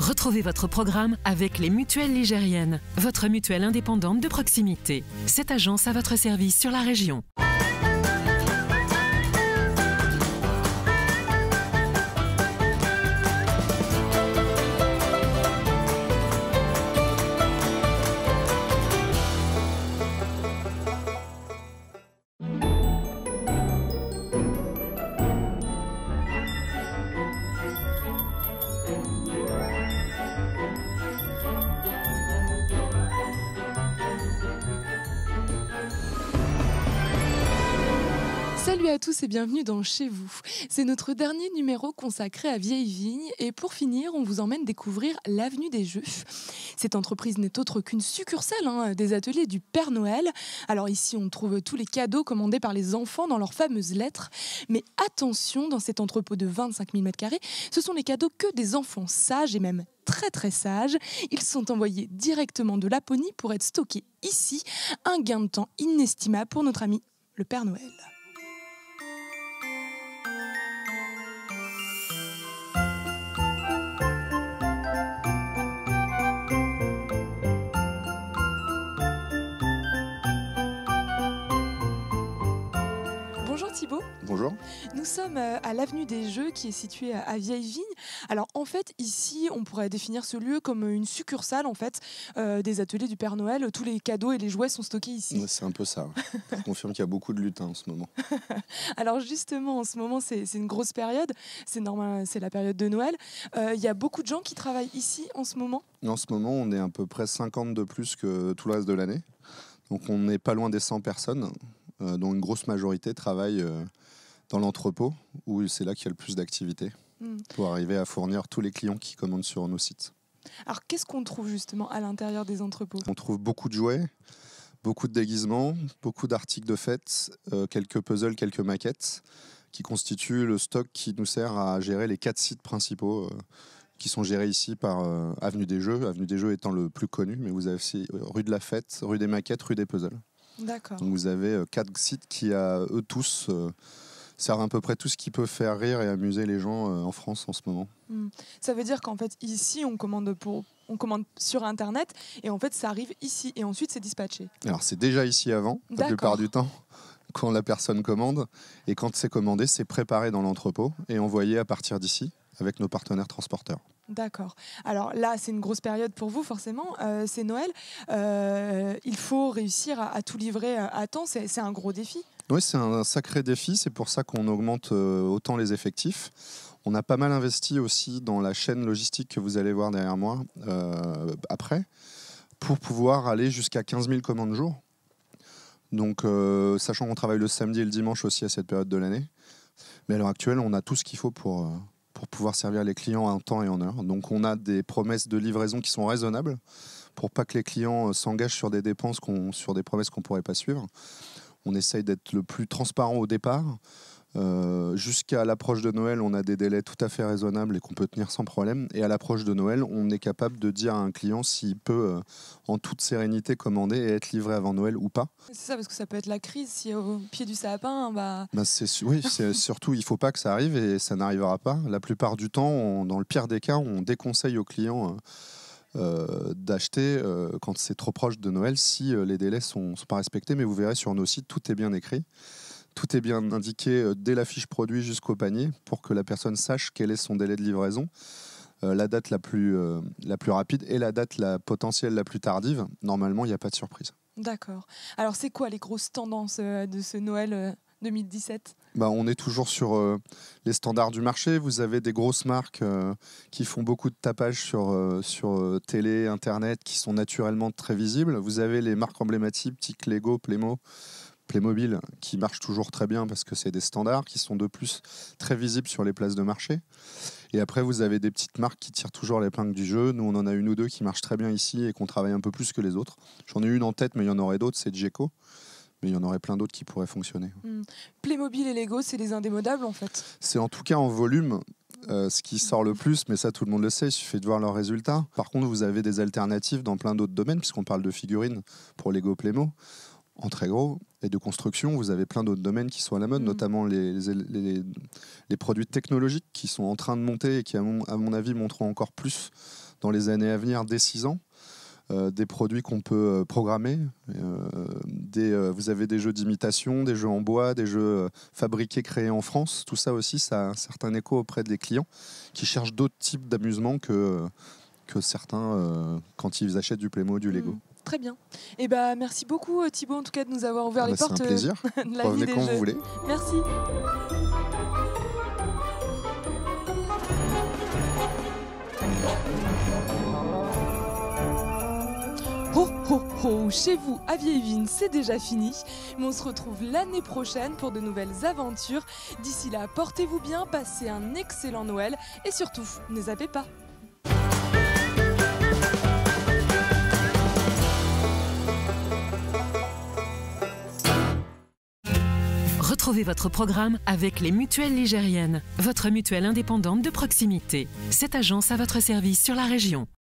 Retrouvez votre programme avec les Mutuelles Ligériennes, votre mutuelle indépendante de proximité. Cette agence à votre service sur la région. Salut à tous et bienvenue dans Chez vous. C'est notre dernier numéro consacré à Vieille Vigne et pour finir, on vous emmène découvrir l'Avenue des Jeux. Cette entreprise n'est autre qu'une succursale des ateliers du Père Noël. Alors ici, on trouve tous les cadeaux commandés par les enfants dans leurs fameuses lettres. Mais attention, dans cet entrepôt de 25 000 m², ce sont les cadeaux que des enfants sages et même très très sages. Ils sont envoyés directement de Laponie pour être stockés ici. Un gain de temps inestimable pour notre ami le Père Noël. Bonjour Thibaut. Bonjour. Nous sommes à l'Avenue des Jeux qui est située à Vieille Vigne. Alors en fait ici on pourrait définir ce lieu comme une succursale en fait des ateliers du Père Noël. Tous les cadeaux et les jouets sont stockés ici. C'est un peu ça. Ouais. Je confirme qu'il y a beaucoup de lutins en ce moment. Alors justement en ce moment c'est une grosse période. C'est normal, c'est la période de Noël. Il y a beaucoup de gens qui travaillent ici en ce moment. En ce moment on est à peu près 50 de plus que tout le reste de l'année. Donc on n'est pas loin des 100 personnes. Dont une grosse majorité travaille dans l'entrepôt, où c'est là qu'il y a le plus d'activité, pour arriver à fournir tous les clients qui commandent sur nos sites. Alors qu'est-ce qu'on trouve justement à l'intérieur des entrepôts ? On trouve beaucoup de jouets, beaucoup de déguisements, beaucoup d'articles de fête, quelques puzzles, quelques maquettes, qui constituent le stock qui nous sert à gérer les 4 sites principaux qui sont gérés ici par Avenue des Jeux. Avenue des Jeux étant le plus connu, mais vous avez aussi rue de la Fête, rue des Maquettes, rue des Puzzles. D'accord. Donc vous avez 4 sites qui, à eux tous, servent à peu près tout ce qui peut faire rire et amuser les gens en France en ce moment. Ça veut dire qu'en fait, ici, on commande sur Internet et en fait, ça arrive ici et ensuite, c'est dispatché. Alors, c'est déjà ici avant, la plupart du temps, quand la personne commande. Et quand c'est commandé, c'est préparé dans l'entrepôt et envoyé à partir d'ici avec nos partenaires transporteurs. D'accord. Alors là, c'est une grosse période pour vous, forcément. C'est Noël. Il faut réussir à tout livrer à temps. C'est un gros défi. Oui, c'est un sacré défi. C'est pour ça qu'on augmente autant les effectifs. On a pas mal investi aussi dans la chaîne logistique que vous allez voir derrière moi après, pour pouvoir aller jusqu'à 15 000 commandes jour. Donc, sachant qu'on travaille le samedi et le dimanche aussi à cette période de l'année. Mais à l'heure actuelle, on a tout ce qu'il faut pour pouvoir servir les clients en temps et en heure. Donc on a des promesses de livraison qui sont raisonnables pour pas que les clients s'engagent sur des dépenses, sur des promesses qu'on ne pourrait pas suivre. On essaye d'être le plus transparent au départ. Jusqu'à l'approche de Noël, on a des délais tout à fait raisonnables et qu'on peut tenir sans problème. Et à l'approche de Noël, on est capable de dire à un client s'il peut en toute sérénité commander et être livré avant Noël ou pas. C'est ça, parce que ça peut être la crise. Si au pied du sapin, oui, c'est surtout, il ne faut pas que ça arrive et ça n'arrivera pas. La plupart du temps, dans le pire des cas, on déconseille aux clients d'acheter quand c'est trop proche de Noël si les délais ne sont pas respectés. Mais vous verrez sur nos sites, tout est bien écrit. Tout est bien indiqué dès la fiche produit jusqu'au panier pour que la personne sache quel est son délai de livraison, la date la plus rapide et la date potentielle la plus tardive. Normalement, il n'y a pas de surprise. D'accord. Alors, c'est quoi les grosses tendances de ce Noël 2017 ? On est toujours sur les standards du marché. Vous avez des grosses marques qui font beaucoup de tapage sur télé, Internet, qui sont naturellement très visibles. Vous avez les marques emblématiques, type Lego, Playmobil, qui marchent toujours très bien parce que c'est des standards qui sont de plus très visibles sur les places de marché. Et après, vous avez des petites marques qui tirent toujours l'épingle du jeu. Nous, on en a une ou deux qui marchent très bien ici et qu'on travaille un peu plus que les autres. J'en ai une en tête, mais il y en aurait d'autres, c'est Djeco. Mais il y en aurait plein d'autres qui pourraient fonctionner. Playmobil et Lego, c'est les indémodables en fait. C'est en tout cas en volume ce qui sort le plus, mais ça tout le monde le sait, il suffit de voir leurs résultats. Par contre, vous avez des alternatives dans plein d'autres domaines, puisqu'on parle de figurines pour Lego Playmo. en très gros. Et de construction, vous avez plein d'autres domaines qui sont à la mode, notamment les produits technologiques qui sont en train de monter et qui, à mon avis, monteront encore plus dans les années à venir, dès 6 ans. Des produits qu'on peut programmer. Vous avez des jeux d'imitation, des jeux en bois, des jeux fabriqués, créés en France. Tout ça aussi, ça a un certain écho auprès des clients qui cherchent d'autres types d'amusement que certains quand ils achètent du Playmo, du Lego. Très bien. Et merci beaucoup Thibaut en tout cas de nous avoir ouvert les portes. C'est un plaisir. De la Revenez vie quand des jeux. vous voulez. Merci. Oh, oh, oh, chez vous à Vieille-Vigne, c'est déjà fini. Mais on se retrouve l'année prochaine pour de nouvelles aventures. D'ici là, portez-vous bien, passez un excellent Noël et surtout, ne zappez pas. Retrouvez votre programme avec les Mutuelles Ligériennes, votre mutuelle indépendante de proximité. Cette agence à votre service sur la région.